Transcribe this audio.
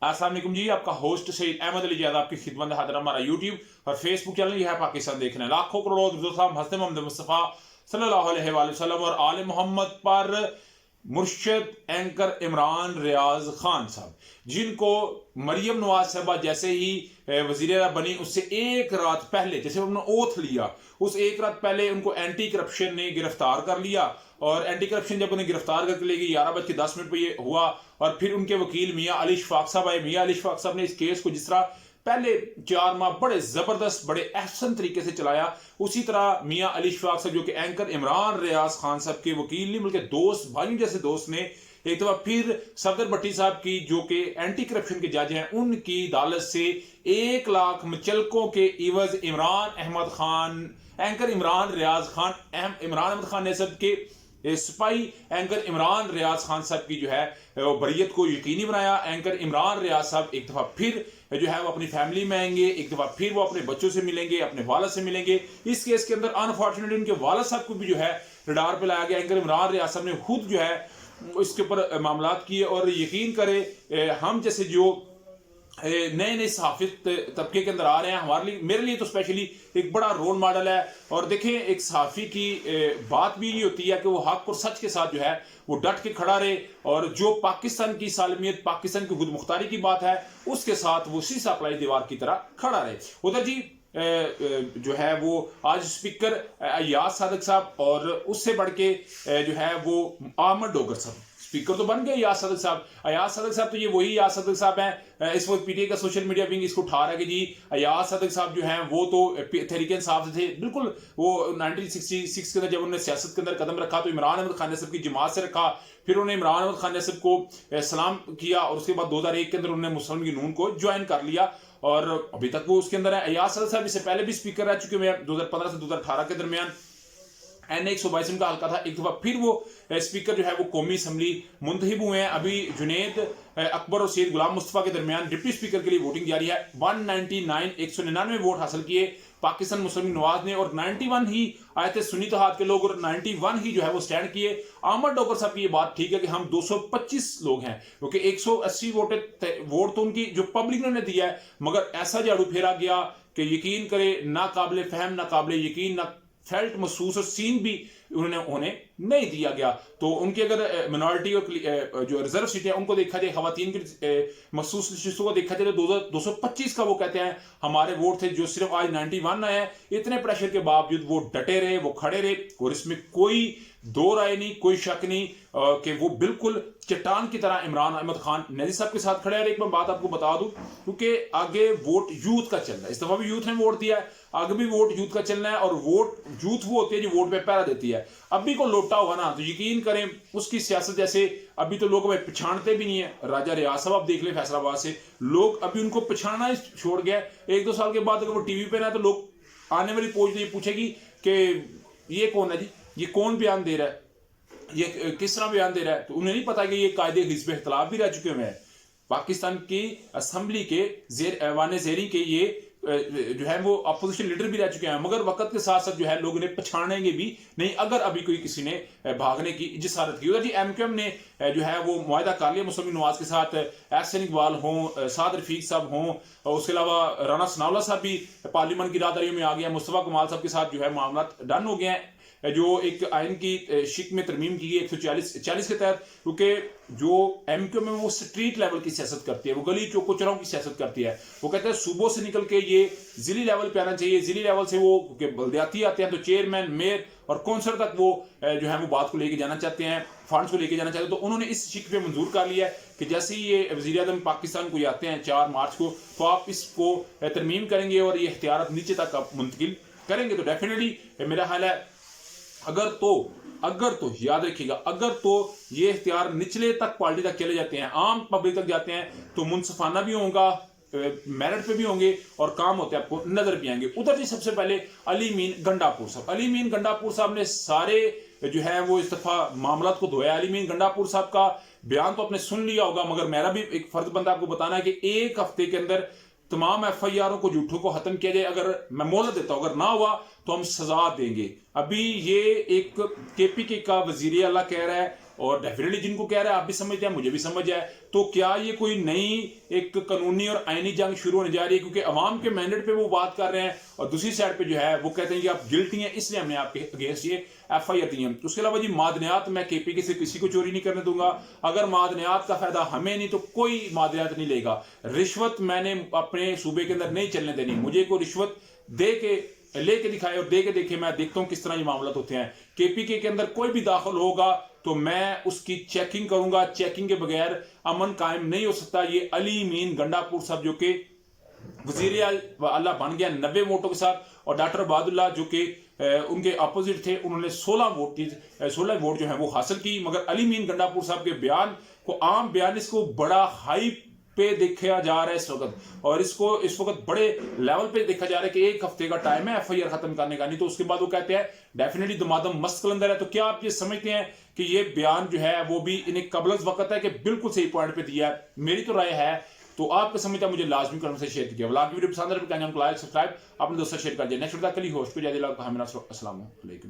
अस्सलाम वालेकुम जी, आपका होस्ट सईद अहमद अली ज़ैद आपकी खिदमत में हाजिर। हमारा यूट्यूब और फेसबुक चैनल ये है पाकिस्तान देखना। लाखों करोड़ों हज़रत मोहम्मद मुस्तफ़ा सल्लल्लाहु अलैहि वसल्लम और आले मोहम्मद पर मुर्शद एंकर इमरान रियाज खान साहब, जिनको मरियम नवाज साहबा जैसे ही वज़ीर बनी उससे एक रात पहले, जैसे उन्होंने ओथ लिया, उस एक रात पहले उनको एंटी करप्शन ने गिरफ्तार कर लिया। और एंटी करप्शन जब उन्हें गिरफ्तार करके ले गई 11:10 पर ये हुआ। और फिर उनके वकील मियाँ अली शफाक साहब आए। मियाँ अली शफाक साहब ने इस केस को जिस तरह पहले 4 माह बड़े जबरदस्त बड़े अहसन तरीके से चलाया, उसी तरह मियाँ अली शफाक साहब जो कि एंकर इमरान रियाज खान साहब के वकील नहीं बल्कि दोस्त, भाइयों जैसे दोस्त ने एक दफा फिर सफदर भट्टी साहब की जो कि एंटी करप्शन के जज हैं, उनकी अदालत से 1 लाख मुचलकों के इवज इमरान अहमद खान, एंकर इमरान रियाज खान, इमरान अहमद खान ने सब के सिपाही एंकर इमरान रियाज खान साहब की जो है वो बरीयत को यकीनी बनाया। एंकर इमरान रियाज साहब एक दफ़ा फिर जो है वो अपनी फैमिली में आएंगे, एक दफ़ा फिर वो अपने बच्चों से मिलेंगे, अपने वालद से मिलेंगे। इस केस के अंदर अनफॉर्चुनेटली उनके वालद साहब को भी जो है रडार पे लाया गया। एंकर इमरान रियाज साहब ने खुद जो है इसके ऊपर मामलात किए। और यकीन करें, हम जैसे जो नए नए सहाफ़ी तबके के अंदर आ रहे हैं, हमारे लिए, मेरे लिए तो स्पेशली एक बड़ा रोल मॉडल है। और देखें, एक सहाफ़ी की बात भी ये होती है कि वो हक और सच के साथ जो है वो डट के खड़ा रहे, और जो पाकिस्तान की सालमियत, पाकिस्तान की खुद मुख्तारी की बात है, उसके साथ वो शीशा पलाई दीवार की तरह खड़ा रहे। उधर जी जो है वो आज स्पीकर अयाज सादिक साहब, और उससे बढ़ के जो है वो अहमद डोगर साहब, स्पीकर तो बन गए अयाज सादिक साहब। अयाज सादिक साहब तो ये वही अयाज सादिक साहब हैं। इस वक्त पीटीआई का सोशल मीडिया विंग इसको उठा रहा है कि जी अयाज सादिक साहब जो हैं वो तो तहरीक इंसाफ से थे। बिल्कुल, वो 1966 के अंदर जब उन्होंने सियासत के अंदर कदम रखा तो इमरान अहमद खान नसब की जमात से रखा। फिर उन्होंने इमरान अहमद खान नसब को सलाम किया, और उसके बाद 2001 के अंदर उन्होंने मुस्लिम लीग नून को ज्वाइन कर लिया, और अभी तक वो उसके अंदर है। अयाज सादिक साहब इससे पहले भी स्पीकर रह चुके हैं 2015 से 2018 के दरमियान। NA 122 का हल्का था। एक दफा फिर वो स्पीकर जो है वो कौमी असम्बली मुंतखब हुए हैं। अभी जुनेद अकबर और सैयद गुलाम मुस्तफा के दरमियान डिप्टी स्पीकर के लिए वोटिंग जारी है। 199 वोट हासिल किए पाकिस्तान मुस्लिम लीग नवाज ने, और 91 ही आए थे सुन्नी इत्तेहाद के लोग, और 91 ही जो है वो स्टैंड किए। अहमद डोगर साहब की ये बात ठीक है कि हम 225 लोग हैं, क्योंकि 180 वोट तो उनकी जो पब्लिक ने दिया है, मगर ऐसा झाड़ू फेरा गया कि यकीन करे ना काबिल फहम, ना काबिल यकीन, ना फेल्ट महसूस और सीन भी उन्हें नहीं दिया गया। तो उनकी अगर मिनॉरिटी और जो रिजर्व सीटें हैं उनको देखा जाए, खवातीन की महसूस नशिस्तों को देखा जाए, तो 225 का वो कहते हैं हमारे वोट थे, जो सिर्फ आज 91 आए हैं। इतने प्रेशर के बावजूद वो डटे रहे, वो खड़े रहे, और इसमें कोई दो राय नहीं, कोई शक नहीं कि वो बिल्कुल चट्टान की तरह इमरान अहमद खान नजी साहब के साथ खड़े हैं। एक मैं बात आपको बता दूं, क्योंकि आगे वोट यूथ का चलना है, इस दफा भी यूथ ने वोट दिया है, आगे भी वोट यूथ का चलना है। और वोट यूथ वो होती है जो वोट पे पहरा देती है। अभी को लोटा होगा ना तो यकीन करें उसकी सियासत जैसे अभी तो लोग पछाणते भी नहीं है। राजा रियाज साहब आप देख ले फैसलाबाद से, लोग अभी उनको पछाणना छोड़ गया। 1-2 साल के बाद अगर वो टीवी पे ना, तो लोग आने वाली पोस्ट ये पूछेगी कि ये कौन है जी, ये कौन बयान दे रहा है, ये किस तरह बयान दे रहा है। तो उन्हें नहीं पता कि ये कायदे हिज़्ब इख्तिलाफ भी रह चुके हुए हैं। पाकिस्तान की असम्बली के ऐवान ज़ेरी के ये जो है वो अपोजिशन लीडर भी रह चुके हैं, मगर वक्त के साथ साथ जो है लोग इन्हें पछाड़ेंगे भी नहीं अगर अभी कोई किसी ने भागने की जिसारत की। उधर जी MQM ने जो है वो मुआहदा कर लिया मुस्लिम लीग नवाज के साथ। एहसन इकबाल हों, साद रफीक साहब हों, और उसके अलावा राना सनाउल्ला साहब भी पार्लियामेंट की राहदारियों में आ गया। मुस्तफा कमाल साहब के साथ जो है मामला डन हो गए हैं, जो एक आइन की शिक में तरमीम की गई 140 के तहत। क्योंकि जो MQM में वो स्ट्रीट लेवल की सियासत करती है, वो गली चौकों चौराहों की सियासत करती है। वो कहते हैं सूबों से निकल के ये जिली लेवल पे आना चाहिए, जिली लेवल से वो बल्दियाती आते हैं तो चेयरमैन, मेयर और कौंसलर तक वो जो है वो बात को लेके जाना चाहते हैं, फंड्स को लेके जाना चाहते हैं। तो उन्होंने इस शिक पे मंजूर कर लिया है कि जैसे ही ये वज़ीर आज़म पाकिस्तान को आते हैं 4 मार्च को, तो आप इसको तरमीम करेंगे और ये इख्तियारात नीचे तक आप मुंतकिल करेंगे। तो डेफिनेटली मेरा ख्याल है अगर तो याद रखिएगा, अगर तो ये इख्तियार निचले तक पार्टी तक चले जाते हैं, आम पब्लिक तक जाते हैं, तो मुनसफाना भी होगा, मेरिट पे भी होंगे और काम होते आपको नजर भी आएंगे। उधर जी सबसे पहले अली मीन गंडापुर साहब, अली मीन गंडापुर साहब ने सारे जो है वो इस दफा मामला को धोया। अली मीन गंडापुर साहब का बयान तो आपने सुन लिया होगा, मगर मेरा भी एक फर्ज बनता है आपको बताना है कि 1 हफ्ते के अंदर तमाम FIR को, झूठों को खत्म किया जाए। अगर मैं मोहलत देता हूं, अगर ना हुआ तो हम सजा देंगे। अभी ये एक KPK का वजीर आला कह रहा है, اور डेफिनेटली जिनको कह रहा है आप भी समझते हैं, मुझे भी समझ है। तो क्या ये कोई नई एक कानूनी और आईनी जंग शुरू होने जा रही है, क्योंकि अवाम के मैंडेट पे वो बात कर रहे हैं और दूसरी साइड पे जो है वो कहते हैं कि आप गिल्टी हैं, इसलिए हमने आपके अगेंस्ट ये FIR दी है। उसके अलावा जी मादनियात मैं KPK से किसी को चोरी नहीं करने दूंगा। अगर मादनियात का फायदा हमें नहीं तो कोई मादनियात नहीं लेगा। रिश्वत मैंने अपने सूबे के अंदर नहीं चलने देनी। मुझे कोई रिश्वत दे के लेके दिखाए और दे के देखे, मैं देखता हूं किस तरह ये मामला होते हैं। KPK के अंदर कोई भी दाखिल होगा तो मैं उसकी चेकिंग करूंगा। चेकिंग के बगैर अमन कायम नहीं हो सकता। ये अली मीन गंडापुर साहब जो कि वजीर आला बन गया 90 वोटों के साथ, और डॉक्टर अबादुल्ला जो कि उनके अपोजिट थे, उन्होंने 16 वोट जो है वो हासिल की। मगर अली मीन गंडापुर साहब के बयान को, आम बयान, इसको बड़ा हाई पे देखा जा रहा है इस वक्त, और इसको इस वक्त बड़े लेवल पे देखा जा रहा है कि एक हफ्ते का टाइम है FIR खत्म करने का, नहीं तो उसके बाद वो कहते हैं डेफिनेटली दमादम मस्त कलंदर है। तो क्या आप ये समझते हैं कि ये बयान जो है वो भी इन्हें कबलस वक्त है कि बिल्कुल सही पॉइंट पे दिया है? मेरी तो राय है, तो आपको समझता है मुझे लाजमी कमेंट से शेयर कीजिए। व्लॉग की वीडियो पसंद है तो लाइक सब्सक्राइब अपने दोस्तों से शेयर कर दिया। नेक्स्ट वीडियो के लिए होस्ट पे जादिला का अस्सलाम वालेकुम।